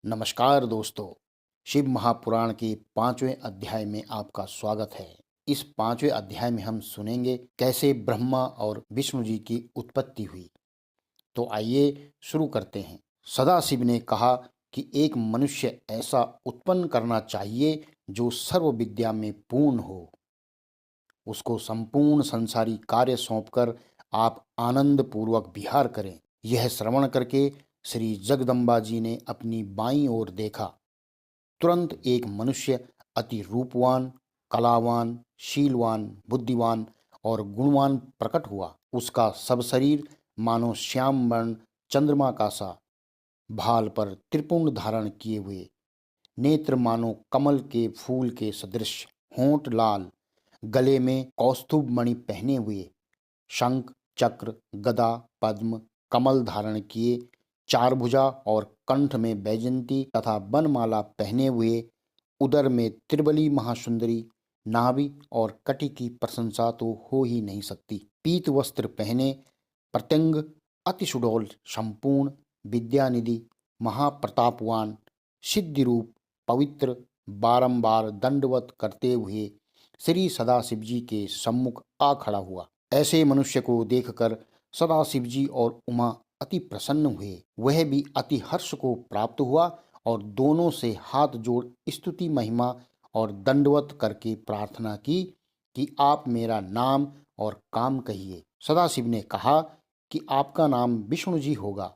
नमस्कार दोस्तों। शिव महापुराण के 5वें अध्याय में आपका स्वागत है। इस 5वें अध्याय में हम सुनेंगे कैसे ब्रह्मा और विष्णु जी की उत्पत्ति हुई। तो आइए शुरू करते हैं। सदाशिव ने कहा कि एक मनुष्य ऐसा उत्पन्न करना चाहिए जो सर्व विद्या में पूर्ण हो। उसको संपूर्ण संसारी कार्य सौंपकर आप आनंद पूर्वक विहार करें। यह श्रवण करके श्री जगदम्बा जी ने अपनी बाईं ओर देखा। तुरंत एक मनुष्य अति रूपवान, कलावान, शीलवान, बुद्धिवान और गुणवान प्रकट हुआ। उसका सब शरीर मानो श्याम वर्ण चंद्रमा का सा, भाल पर त्रिपुंड धारण किए हुए, नेत्र मानो कमल के फूल के सदृश, होंठ लाल, गले में कौस्तुभ मणि पहने हुए, शंख, चक्र, गदा, पद्म, कमल धारण किए, चार भुजा और कंठ में बैजंती तथा बनमाला पहने हुए, उदर में त्रिबली महासुंदरी, नाभि और कटी की प्रशंसा तो हो ही नहीं सकती। पीत वस्त्र पहने, प्रत्यंग अति सुडौल, संपूर्ण, विद्यानिधि, महाप्रतापवान, सिद्धि रूप, पवित्र, बारंबार दंडवत करते हुए श्री सदाशिव जी के सम्मुख आ खड़ा हुआ। ऐसे मनुष्य को देखकर सदाशिव जी और उमा अति प्रसन्न हुए। वह भी अति हर्ष को प्राप्त हुआ और दोनों से हाथ जोड़ स्तुति महिमा और दंडवत करके प्रार्थना की कि आप मेरा नाम और काम कहिए। सदाशिव ने कहा कि आपका नाम विष्णु जी होगा।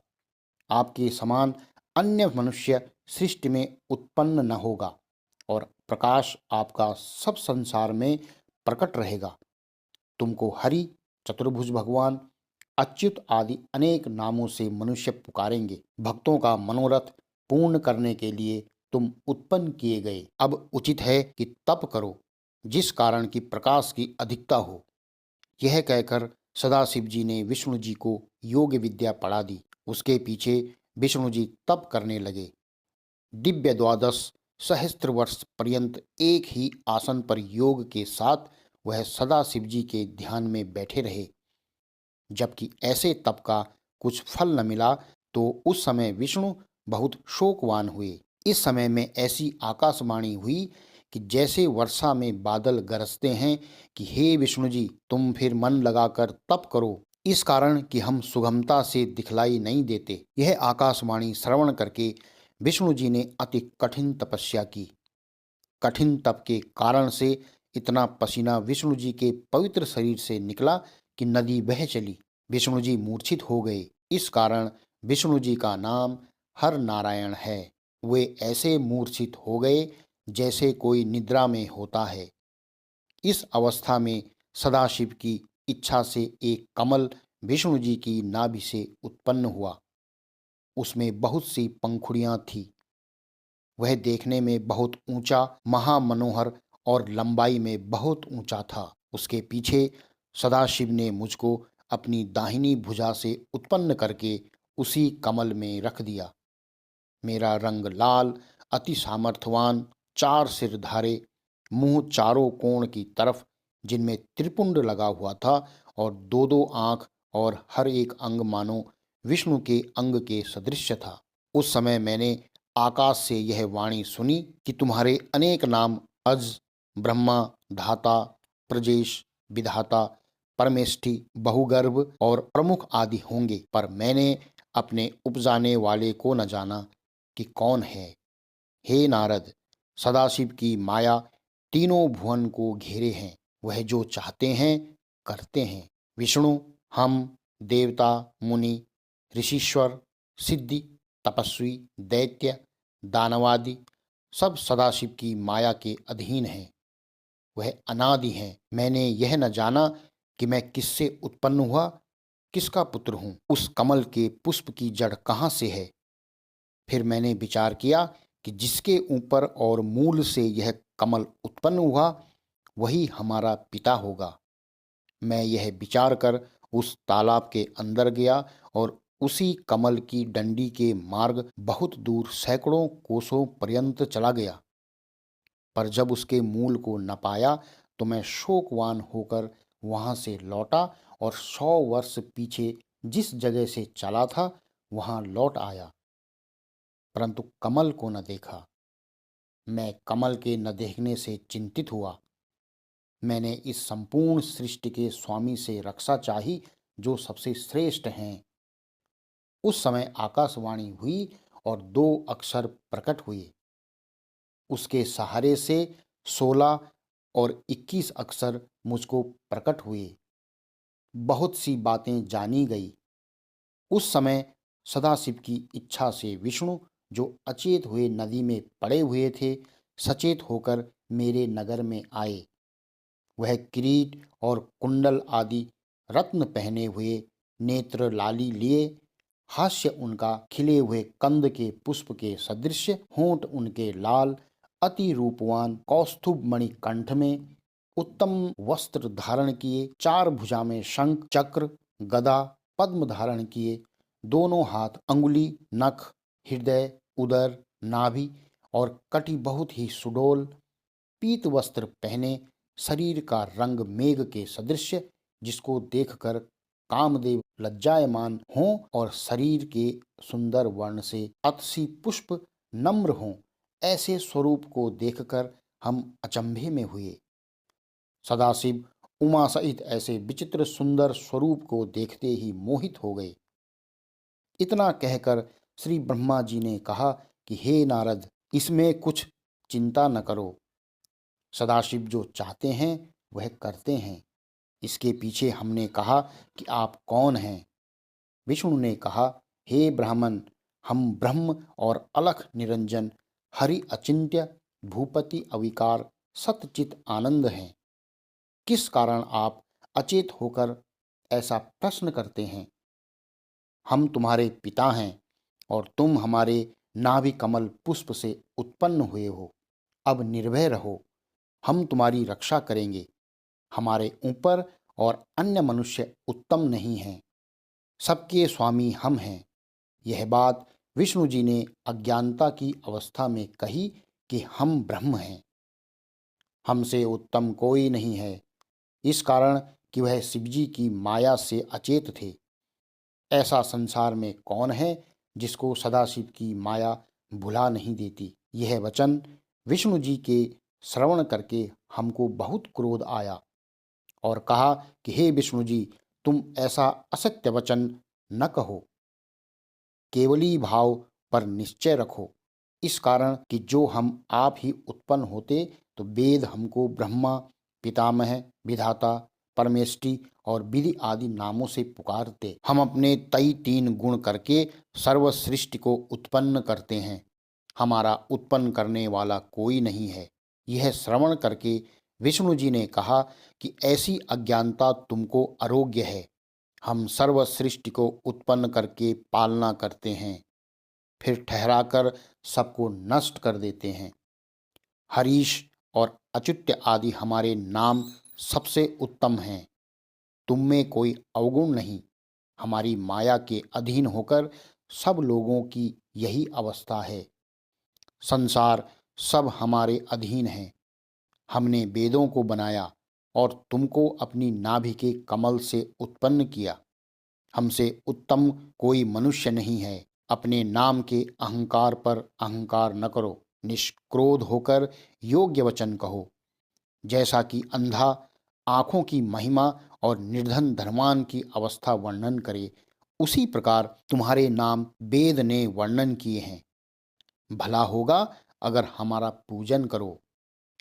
आपके समान अन्य मनुष्य सृष्टि में उत्पन्न न होगा और प्रकाश आपका सब संसार में प्रकट रहेगा। तुमको हरि, चतुर्भुज भगवान, अच्युत आदि अनेक नामों से मनुष्य पुकारेंगे। भक्तों का मनोरथ पूर्ण करने के लिए तुम उत्पन्न किए गए। अब उचित है कि तप करो, जिस कारण की प्रकाश की अधिकता हो। यह कहकर सदाशिव जी ने विष्णु जी को योग विद्या पढ़ा दी। उसके पीछे विष्णु जी तप करने लगे। दिव्य द्वादश सहस्त्र वर्ष पर्यंत एक ही आसन पर योग के साथ वह सदा शिव जी के ध्यान में बैठे रहे। जबकि ऐसे तप का कुछ फल न मिला तो उस समय विष्णु बहुत शोकवान हुए। इस समय में ऐसी आकाशवाणी हुई कि जैसे वर्षा में बादल गरजते हैं कि हे विष्णु जी, तुम फिर मन लगाकर तप करो, इस कारण कि हम सुगमता से दिखलाई नहीं देते। यह आकाशवाणी श्रवण करके विष्णु जी ने अति कठिन तपस्या की। कठिन तप के कारण से इतना पसीना विष्णु जी के पवित्र शरीर से निकला कि नदी बह चली। विष्णु जी मूर्छित हो गए। इस कारण विष्णु जी का नाम हर नारायण है। वे ऐसे मूर्छित हो गए जैसे कोई निद्रा में होता है। इस अवस्था में सदाशिव की इच्छा से एक कमल विष्णु जी की नाभि से उत्पन्न हुआ। उसमें बहुत सी पंखुड़ियां थीं। वह देखने में बहुत ऊंचा, महामनोहर और लंबाई में बहुत ऊंचा था। उसके पीछे सदाशिव ने मुझको अपनी दाहिनी भुजा से उत्पन्न करके उसी कमल में रख दिया। मेरा रंग लाल, अति सामर्थ्यवान, चार सिरधारे, मुंह चारों कोण की तरफ जिनमें त्रिपुंड लगा हुआ था और दो दो आंख और हर एक अंग मानो विष्णु के अंग के सदृश था। उस समय मैंने आकाश से यह वाणी सुनी कि तुम्हारे अनेक नाम अज, ब्रह्मा, धाता, प्रजेश, विधाता, परमेष्ठि, बहुगर्भ और प्रमुख आदि होंगे, पर मैंने अपने उपजाने वाले को न जाना कि कौन है। हे नारद, सदाशिव की माया तीनों भुवन को घेरे हैं। वह जो चाहते हैं करते हैं। विष्णु, हम, देवता, मुनि, ऋषीश्वर, सिद्धि, तपस्वी, दैत्य, दानवादि सब सदाशिव की माया के अधीन हैं। वह अनादि हैं। मैंने यह न जाना कि मैं किससे उत्पन्न हुआ, किसका पुत्र हूँ, उस कमल के पुष्प की जड़ कहाँ से है। फिर मैंने विचार किया कि जिसके ऊपर और मूल से यह कमल उत्पन्न हुआ वही हमारा पिता होगा। मैं यह विचार कर उस तालाब के अंदर गया और उसी कमल की डंडी के मार्ग बहुत दूर सैकड़ों कोसों पर्यंत चला गया, पर जब उसके मूल को न पाया तो मैं शोकवान होकर वहां से लौटा और 100 वर्ष पीछे जिस जगह से चला था वहां लौट आया। परंतु कमल को न देखा। मैं कमल के न देखने से चिंतित हुआ। मैंने इस संपूर्ण सृष्टि के स्वामी से रक्षा चाही जो सबसे श्रेष्ठ हैं। उस समय आकाशवाणी हुई और 2 अक्षर प्रकट हुए। उसके सहारे से 16 और 21 अक्षर मुझको प्रकट हुए। बहुत सी बातें जानी गई। उस समय सदाशिव की इच्छा से विष्णु, जो अचेत हुए नदी में पड़े हुए थे, सचेत होकर मेरे नगर में आए। वह किरीट और कुंडल आदि रत्न पहने हुए, नेत्र लाली लिए, हास्य उनका खिले हुए कंद के पुष्प के सदृश, होंठ उनके लाल, अति रूपवान, कौस्तुभ मणि कंठ में, उत्तम वस्त्र धारण किए, 4 भुजा में शंख चक्र गदा पद्म धारण किए, दोनों हाथ अंगुली नख हृदय उदर नाभि और कटी बहुत ही सुडोल, पीत वस्त्र पहने, शरीर का रंग मेघ के सदृश, जिसको देखकर कामदेव लज्जायमान हों और शरीर के सुंदर वर्ण से अतसी पुष्प नम्र हों, ऐसे स्वरूप को देखकर हम अचंभे में हुए। सदाशिव उमा सहित ऐसे विचित्र सुंदर स्वरूप को देखते ही मोहित हो गए। इतना कहकर श्री ब्रह्मा जी ने कहा कि हे नारद, इसमें कुछ चिंता न करो। सदाशिव जो चाहते हैं वह करते हैं। इसके पीछे हमने कहा कि आप कौन हैं। विष्णु ने कहा, हे ब्राह्मण, हम ब्रह्म और अलख निरंजन हरि अचिंत्य भूपति अविकार सतचित आनंद हैं। किस कारण आप अचेत होकर ऐसा प्रश्न करते हैं? हम तुम्हारे पिता हैं और तुम हमारे नाभि कमल पुष्प से उत्पन्न हुए हो। अब निर्भय रहो, हम तुम्हारी रक्षा करेंगे। हमारे ऊपर और अन्य मनुष्य उत्तम नहीं हैं। सबके स्वामी हम हैं। यह बात विष्णु जी ने अज्ञानता की अवस्था में कही कि हम ब्रह्म हैं, हमसे उत्तम कोई नहीं है, इस कारण कि वह शिवजी की माया से अचेत थे। ऐसा संसार में कौन है जिसको सदाशिव की माया भुला नहीं देती। यह वचन विष्णु जी के श्रवण करके हमको बहुत क्रोध आया और कहा कि हे विष्णु जी, तुम ऐसा असत्य वचन न कहो, केवली भाव पर निश्चय रखो। इस कारण कि जो हम आप ही उत्पन्न होते तो वेद हमको ब्रह्मा, पितामह, विधाता, परमेष्टि और विधि आदि नामों से पुकारते। हम अपने 3 गुण करके सर्व सृष्टि को उत्पन्न करते हैं। हमारा उत्पन्न करने वाला कोई नहीं है। यह श्रवण करके विष्णु जी ने कहा कि ऐसी अज्ञानता तुमको अरोग्य है। हम सर्व सृष्टि को उत्पन्न करके पालना करते हैं, फिर ठहराकर सबको नष्ट कर देते हैं। हरीश और अच्युत्य आदि हमारे नाम सबसे उत्तम हैं। तुम में कोई अवगुण नहीं। हमारी माया के अधीन होकर सब लोगों की यही अवस्था है। संसार सब हमारे अधीन है। हमने वेदों को बनाया और तुमको अपनी नाभि के कमल से उत्पन्न किया। हमसे उत्तम कोई मनुष्य नहीं है। अपने नाम के अहंकार पर अहंकार न करो। निष्क्रोध होकर योग्य वचन कहो। जैसा कि अंधा आँखों की महिमा और निर्धन धर्मान की अवस्था वर्णन करे, उसी प्रकार तुम्हारे नाम वेद ने वर्णन किए हैं। भला होगा अगर हमारा पूजन करो।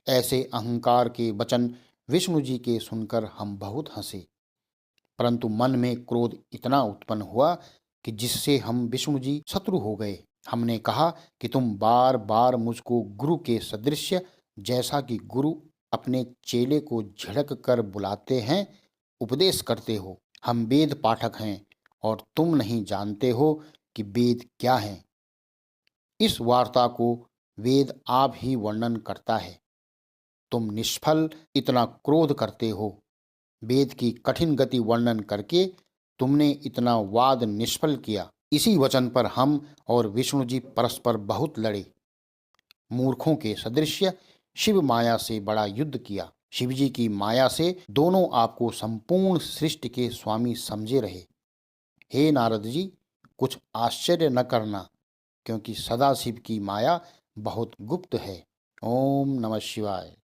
ऐसे अहंकार के वचन विष्णु जी के सुनकर हम बहुत हंसे, परंतु मन में क्रोध इतना उत्पन्न हुआ कि जिससे हम विष्णु जी शत्रु हो गए। हमने कहा कि तुम बार बार मुझको गुरु के सदृश, जैसा कि गुरु अपने चेले को झिड़क कर बुलाते हैं, उपदेश करते हो। हम वेद पाठक हैं और तुम नहीं जानते हो कि वेद क्या है। इस वार्ता को वेद आप ही वर्णन करता है। तुम निष्फल इतना क्रोध करते हो। वेद की कठिन गति वर्णन करके तुमने इतना वाद निष्फल किया। इसी वचन पर हम और विष्णु जी परस्पर बहुत लड़े। मूर्खों के सदृश शिव माया से बड़ा युद्ध किया। शिवजी की माया से दोनों आपको संपूर्ण सृष्टि के स्वामी समझे रहे। हे नारद जी, कुछ आश्चर्य न करना। क्योंकि सदाशिव की माया बहुत गुप्त है। ओम नमः शिवाय।